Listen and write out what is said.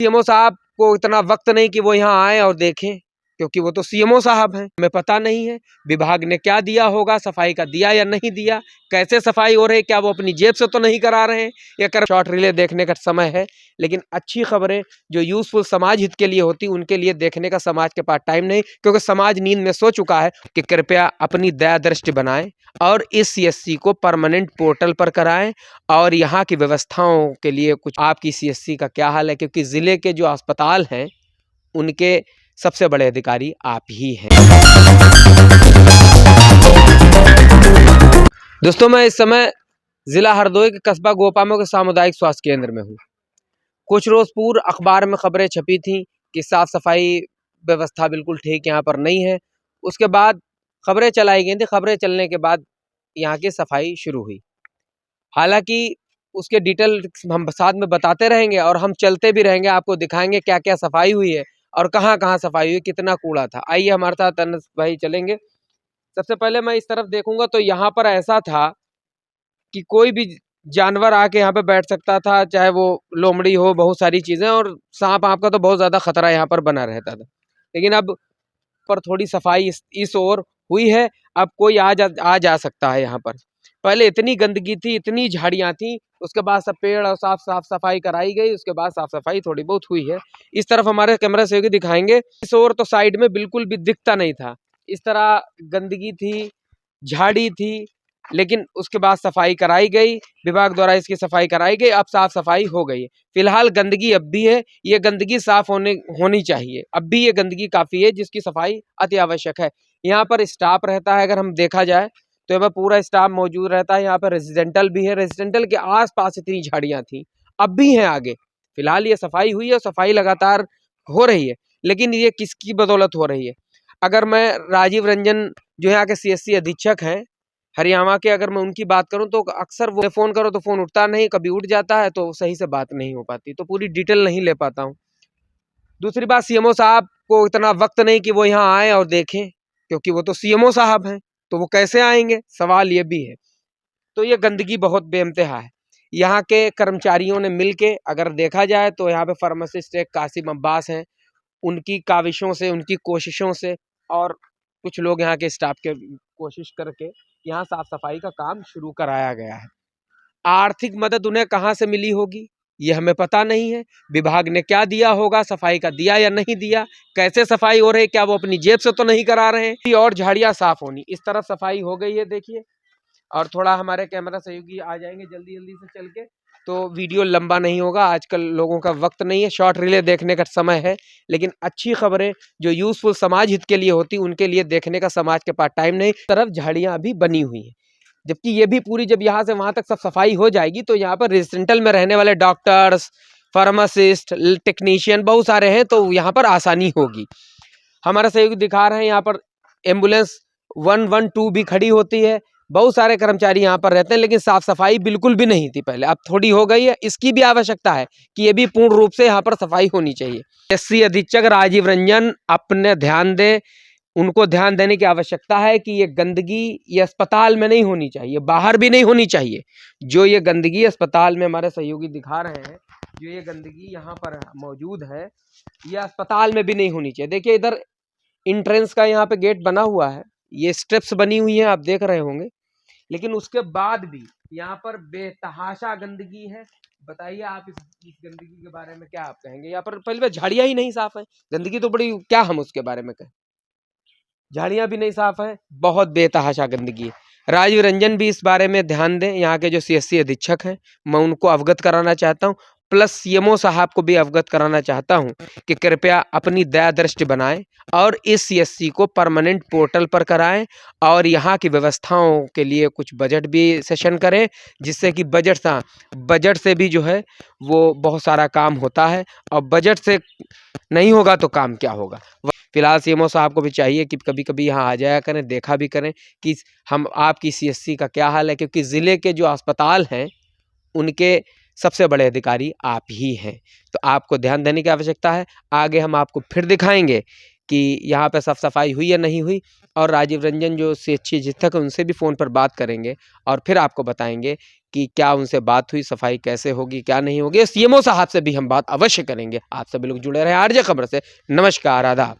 CMO साहब को इतना वक्त नहीं कि वो यहाँ आए और देखें, क्योंकि वो तो सीएमओ साहब हैं। हमें पता नहीं है विभाग ने क्या दिया होगा, सफाई का दिया या नहीं दिया, कैसे सफाई हो रही, क्या वो अपनी जेब से तो नहीं करा रहे हैं। ये कर शॉर्ट रिले देखने का समय है, लेकिन अच्छी खबरें जो यूजफुल समाज हित के लिए होती उनके लिए देखने का समाज के पास टाइम नहीं, क्योंकि समाज नींद में सो चुका है। कि कृपया अपनी दया दृष्टि बनाएं और इस सीएससी को परमानेंट पोर्टल पर कराएं और यहाँ की व्यवस्थाओं के लिए कुछ आपकी सीएससी का क्या हाल है, क्योंकि ज़िले के जो अस्पताल हैं उनके सबसे बड़े अधिकारी आप ही हैं। दोस्तों, मैं इस समय जिला हरदोई के कस्बा गोपामो के सामुदायिक स्वास्थ्य केंद्र में हूँ। कुछ रोज पूर्व अखबार में खबरें छपी थी कि साफ सफाई व्यवस्था बिल्कुल ठीक यहाँ पर नहीं है। उसके बाद खबरें चलाई गई थी, खबरें चलने के बाद यहाँ की सफाई शुरू हुई। हालांकि उसके डिटेल हम साथ में बताते रहेंगे और हम चलते भी रहेंगे, आपको दिखाएंगे क्या क्या सफाई हुई है और कहाँ कहाँ सफाई हुई, कितना कूड़ा था। आइए हमारे साथ अनस भाई चलेंगे। सबसे पहले मैं इस तरफ देखूंगा तो यहाँ पर ऐसा था कि कोई भी जानवर आके यहाँ पे बैठ सकता था, चाहे वो लोमड़ी हो, बहुत सारी चीजें, और सांप आपका तो बहुत ज्यादा खतरा यहाँ पर बना रहता था। लेकिन अब पर थोड़ी सफाई इस ओर हुई है। अब कोई आ जा सकता है यहाँ पर। पहले इतनी गंदगी थी, इतनी झाड़ियाँ थी, उसके बाद सब पेड़ और साफ सफाई कराई गई, उसके बाद साफ सफाई थोड़ी बहुत हुई है। इस तरफ हमारे कैमरा से दिखाएंगे। इस ओर तो साइड में बिल्कुल भी दिखता नहीं था, इस तरह गंदगी थी, झाड़ी थी, लेकिन उसके बाद सफाई कराई गई, विभाग द्वारा इसकी सफाई कराई गई, अब साफ सफाई हो गई है। फिलहाल गंदगी अब भी है, ये गंदगी साफ होनी चाहिए। अब भी ये गंदगी काफ़ी है जिसकी सफाई अति आवश्यक है। यहाँ पर स्टाफ रहता है, अगर हम देखा जाए तो यहाँ पूरा स्टाफ मौजूद रहता है। यहाँ पर रेजिडेंटल भी है, रेजिडेंटल के आसपास इतनी झाड़ियाँ थी, अब भी हैं आगे। फिलहाल ये सफाई हुई है, सफाई लगातार हो रही है, लेकिन ये किसकी बदौलत हो रही है? अगर मैं राजीव रंजन जो यहाँ के सीएससी अधीक्षक हैं हरियाणा के, अगर मैं उनकी बात करूं तो अक्सर वो फ़ोन करो तो फ़ोन उठता नहीं, कभी उठ जाता है तो सही से बात नहीं हो पाती, तो पूरी डिटेल नहीं ले पाता हूं। दूसरी बात, सीएमओ साहब को इतना वक्त नहीं कि वो यहाँ आए और देखें, क्योंकि वो तो सीएमओ साहब हैं, तो वो कैसे आएंगे, सवाल ये भी है। तो ये गंदगी बहुत बेइंतहा है। यहाँ के कर्मचारियों ने मिल के अगर देखा जाए तो यहाँ पे फार्मासिस्ट एक कासिम अब्बास हैं, उनकी काविशों से, उनकी कोशिशों से, और कुछ लोग यहाँ के स्टाफ के कोशिश करके यहाँ साफ सफाई का काम शुरू कराया गया है। आर्थिक मदद उन्हें कहाँ से मिली होगी ये हमें पता नहीं है। विभाग ने क्या दिया होगा, सफाई का दिया या नहीं दिया, कैसे सफाई हो रही है, क्या वो अपनी जेब से तो नहीं करा रहे हैं। और झाड़ियाँ साफ होनी, इस तरफ सफाई हो गई है देखिए। और थोड़ा हमारे कैमरा सहयोगी आ जाएंगे जल्दी जल्दी से चल के, तो वीडियो लंबा नहीं होगा। आजकल लोगों का वक्त नहीं है, शॉर्ट रिले देखने का समय है, लेकिन अच्छी खबरें जो यूजफुल समाज हित के लिए होती उनके लिए देखने का समाज के पास टाइम नहीं। तरफ झाड़ियाँ अभी बनी हुई हैं, जबकि ये भी पूरी जब यहाँ से वहाँ तक सब सफाई हो जाएगी तो यहाँ पर रेजिडेंटल में रहने वाले डॉक्टर्स, फार्मासिस्ट, टेक्नीशियन बहुत सारे हैं, तो यहाँ पर आसानी होगी। हमारा सहयोगी दिखा रहे हैं, यहाँ पर एम्बुलेंस 112 भी खड़ी होती है, बहुत सारे कर्मचारी यहाँ पर रहते हैं, लेकिन साफ सफाई बिल्कुल भी नहीं थी पहले, अब थोड़ी हो गई है। इसकी भी आवश्यकता है कि ये भी पूर्ण रूप से यहाँ पर सफाई होनी चाहिए। एससी अधीक्षक राजीव रंजन अपने ध्यान दें, उनको ध्यान देने की आवश्यकता है कि ये गंदगी ये अस्पताल में नहीं होनी चाहिए, बाहर भी नहीं होनी चाहिए। जो ये गंदगी अस्पताल में हमारे सहयोगी दिखा रहे हैं, जो ये गंदगी यहाँ पर मौजूद है, ये अस्पताल में भी नहीं होनी चाहिए। देखिए इधर इंट्रेंस का यहाँ पे गेट बना हुआ है, ये स्टेप्स बनी हुई हैं, आप देख रहे होंगे, लेकिन उसके बाद भी यहाँ पर बेतहाशा गंदगी है। बताइए आप इस गंदगी के बारे में क्या आप कहेंगे? यहाँ पर पहले झाड़ियाँ ही नहीं साफ है, गंदगी तो बड़ी, क्या हम उसके बारे में कहें। झाड़ियाँ भी नहीं साफ है, बहुत बेतहाशा गंदगी है। राजीव रंजन भी इस बारे में ध्यान दें, यहाँ के जो सीएससी अधीक्षक हैं, मैं उनको अवगत कराना चाहता हूँ, प्लस सीएमओ साहब को भी अवगत कराना चाहता हूँ कि कृपया अपनी दया दृष्टि बनाएं और इस सीएससी को परमानेंट पोर्टल पर कराएं और यहाँ की व्यवस्थाओं के लिए कुछ बजट भी सेशन करें, जिससे कि बजट से भी जो है वो बहुत सारा काम होता है, और बजट से नहीं होगा तो काम क्या होगा। फिलहाल सीएमओ साहब को भी चाहिए कि कभी कभी यहाँ आ जाया करें, देखा भी करें कि हम आपकी सीएससी का क्या हाल है, क्योंकि ज़िले के जो अस्पताल हैं उनके सबसे बड़े अधिकारी आप ही हैं, तो आपको ध्यान देने की आवश्यकता है। आगे हम आपको फिर दिखाएंगे कि यहाँ पे साफ सफाई हुई या नहीं हुई, और राजीव रंजन जो सीएससी अधीक्षक है उनसे भी फ़ोन पर बात करेंगे और फिर आपको बताएंगे कि क्या उनसे बात हुई, सफाई कैसे होगी, क्या नहीं होगी। सीएमओ साहब से भी हम बात अवश्य करेंगे। आप सभी लोग जुड़े रहे आरजे खबर से। नमस्कार, आदाब।